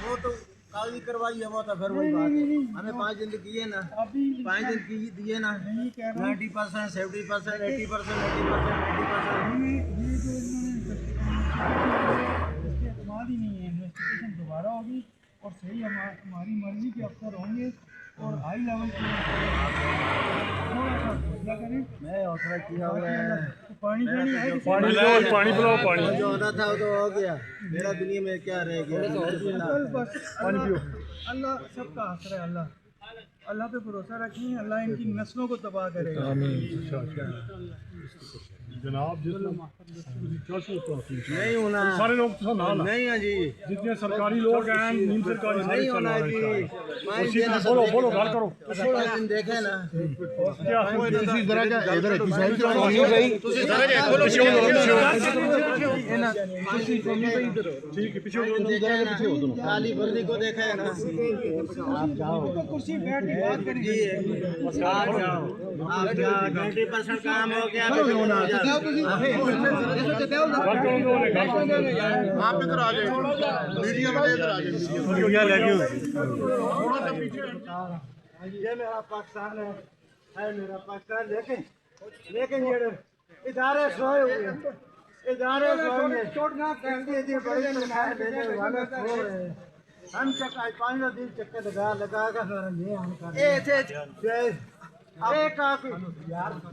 वो तो कागजी करवाई है, वो तो फिर वही बात है। हमें 5 दिन दिए ना, 5 दिन की दिए ना, 90%, 70%, 80%, ही नहीं है। इन्वेस्टिगेशन दोबारा होगी और सही हमारी मर्जी के अफसर होंगे और हाई लेवल के थोड़ा सा क्या करें। मैं हौसला किया हुआ है, पानी पानी पिलाओ पानी। जो होना था वो तो हो गया, मेरा दुनिया में क्या रह गया। बस अल्लाह सबका आसरा है। अल्लाह पे भरोसा रखें, अल्लाह इनकी नस्लों को तबाह करेगा। जनाब नहीं होना, सारे लोग तो नहीं है जी, जितने सरकारी लोग हैं, नीम सरकारी नहीं होना जी। बोलो घर करो। दिन देखे ना, काली बल्ली को देखा है ना। आप जाओ कुर्सी बैठ के बात करें जी, आप जाओ 90% काम हो गया। आप इधर आ जाए, मीडिया में इधर आ जाए, मीडिया लगी हुई। ये मेरा पाकिस्तान है मेरा पाकिस्तान। लेकिन ये इदारे सोए हुए हैं, इदारे सोए हैं, बड़े देने वाले सो रहे हैं। हम चक्कर 5 दिन चक्कर लगा कर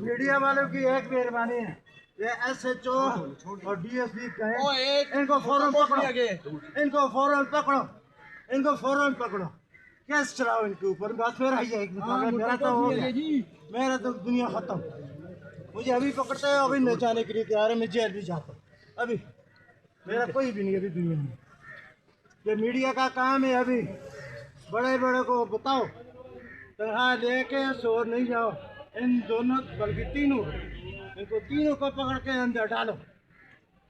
मीडिया वालों की एक मेहरबानी है, ये SHO और DSP कहें इनको फौरन पकड़ो, इनको फौरन पकड़ो, इनको फौरन पकड़ो, केस चलाओ इनके ऊपर। बस मेरा ही है, मेरा तो हो गया, मेरा तो दुनिया खत्म। मुझे अभी पकड़ते हैं, अभी न जाने के लिए तैयार है, मैं जेल भी जाता हूँ। अभी मेरा कोई भी नहीं अभी दुनिया में। ये मीडिया का काम है, अभी बड़े बड़े को बताओ तनख्वाह लेके शोर नहीं जाओ। इन दोनों बल्कि तीनों, इनको तीनों को पकड़ के अंदर डालो।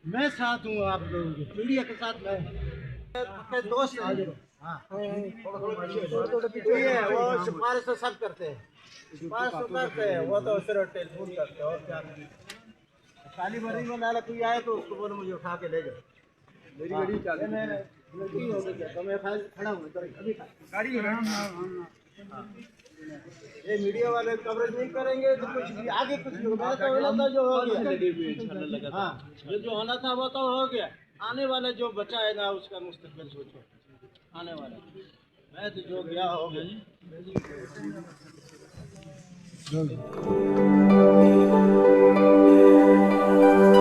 मैं साथ हूँ आप लोगों के, मीडिया के साथ मैं दोस्त। हाँ वो सिफारिश तो सब करते हैं, सिफारिश तो करते हैं, वो तो सिर्फ टेलीफोन करते हैं और क्या। काली बर्री में नाला कोई आए तो उसको बोलो मुझे उठा के ले जाओ। मेरी गाड़ी चालू है, गलती हो गई तो मैं खड़ा हूँ अभी गाड़ी है। ये मीडिया वाले कवरेज नहीं करेंगे तो कुछ भी आगे कुछ नहीं होगा। तो जो हो गया, हाँ जो होना था वो तो हो गया। आने वाला जो बचा है ना, उसका मुस्तकबिल सोचो। आने वाला मैं तो जो गया हो गया।